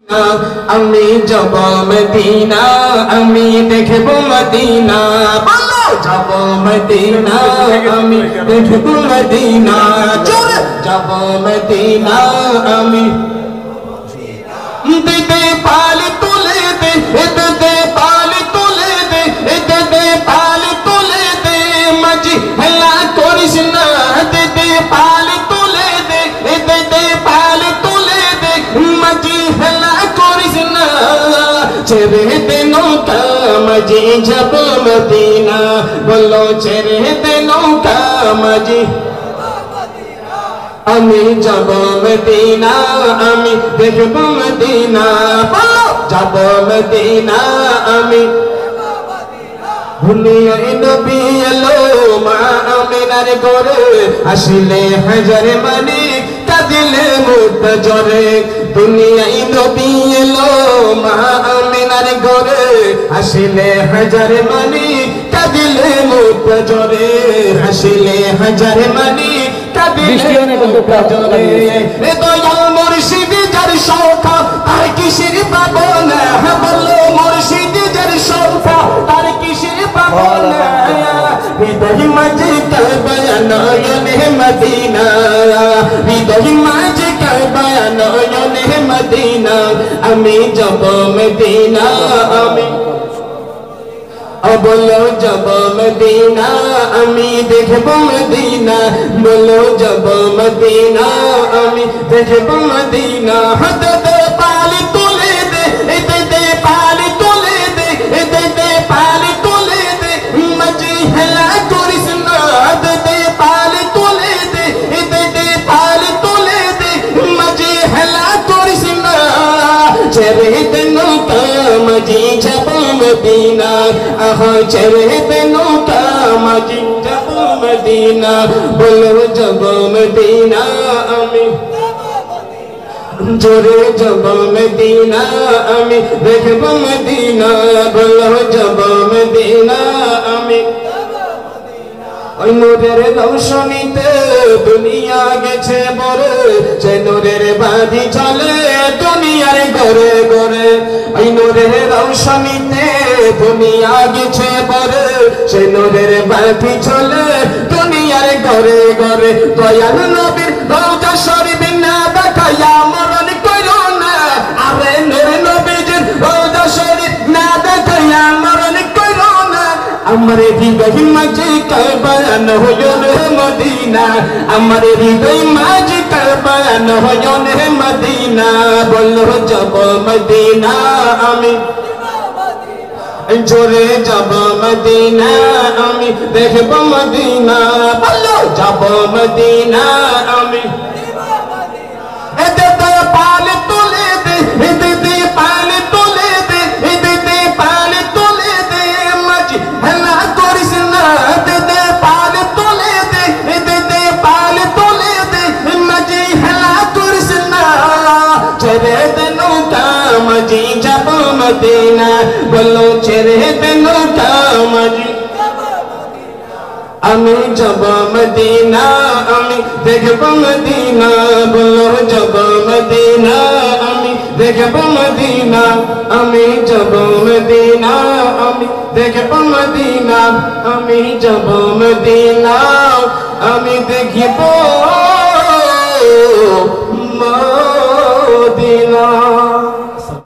আমি যাব মদিনা, আমি দেখব মদিনা, বলো যাব মদিনা, আমি দেখব মদিনা, জোরে যাব মদিনা, আমি দিতে পালি তুলে দে, দিতে পালি তুলে দে, দিতে পালি তুলে দে, মাঝি হেলা করিস না, দিতে পালি তুলে দে, দিতে পালি তুলে দে, মাঝি হেলা করিস না, ছেড়ে দে নৌকা মাঝি যাব মদিনা, বলো ছেড়ে দে নৌকা মাঝি আমি যাব মদিনা, আমি দেখব মদিনা, বলো যাব মদিনা, আমি দুনিয়ায় নবী এলো মা আমিনার ঘরে, আসলে হাজার মানে কাঁদিলে মুক্ত জরে, দুনিয়ায় নবী এলো মা আমিনার ঘরে, আসলে হাজার মানে কাঁদিলে মুক্ত জরে, আসলে হাজার মানে কাঁদিলে মুক্ত জরে, এ দয়াল মুর্শিদ যার সখা তার কিসের পাবনা, বলো মুর্শিদ যার সখা তার কিসের পাবনা, হৃদয় মাঝে কাবা নয়নে মদিনা, হৃদয় মাঝে কাবা নয়নে মদিনা, আমি যাব মদিনা, আমি বলো যাব মদিনা, আমি দেখব মদিনা, বলো যাব মদিনা, আমি দেখব মদিনা, হাতে দে পালি তুলে দে, দে পালি তুলে দে, দে পালি তুলে দে, মাঝি হেলা করিস না, দে পালি তুলে দে, দে পালি তুলে দে, মাঝি হেলা করিস না, ছেড়ে দে নৌকা মাঝি যাব মদিনা, আহা ছেড়ে দে নৌকা মাঝি যাব মদিনা, বলো যাব মদিনা, আমি জোরে যাব মদিনা, আমি দেখব মদিনা, বলো যাব মদিনা, আমি ওই নূরের রৌশনীতে দুনিয়া গেছে বরে, সে নূরের বাঁধি চলে দুনিয়ার ঘরে ঘরে, ওই নূরের রৌশনীতে দুনিয়া গেছে বরে, সে নূরের বাঁধি চলে দুনিয়ার ঘরে ঘরে, দয়াল নবীর রওজা শরীফ না দেখায়া মরণ কইরো না, আরে নূর নবীর রওজা শরীফ না দেখায়া মরণ কইরো না, আমার হৃদয় মাঝে কাবা নয়নে মদিনা, আমার হৃদয় মাঝে কাবা নয়নে মদিনা, বলো যাব মদিনা, আমি জোরে যাব মদিনা, আমি দেখব মদিনা, বলো যাব মদিনা, আমি পালে তুলে দে, দে পালে তুলে দে, দে পালে তুলে দে, মাঝি হেলা করিস না, দে পালে তুলে দে, দে পালে তুলে দে, মাঝি হেলা করিস না, ছেড়ে দে নৌকা মাঝি যাব মদিনা, বলো ছেড়ে দে নৌকা মাঝি আমি যাব মদিনা, আমি দেখব মদিনা, বলো যাব মদিনা, আমি দেখব মদিনা, আমি যাব মদিনা, আমি দেখব মদিনা, আমি যাব মদিনা, আমি দেখব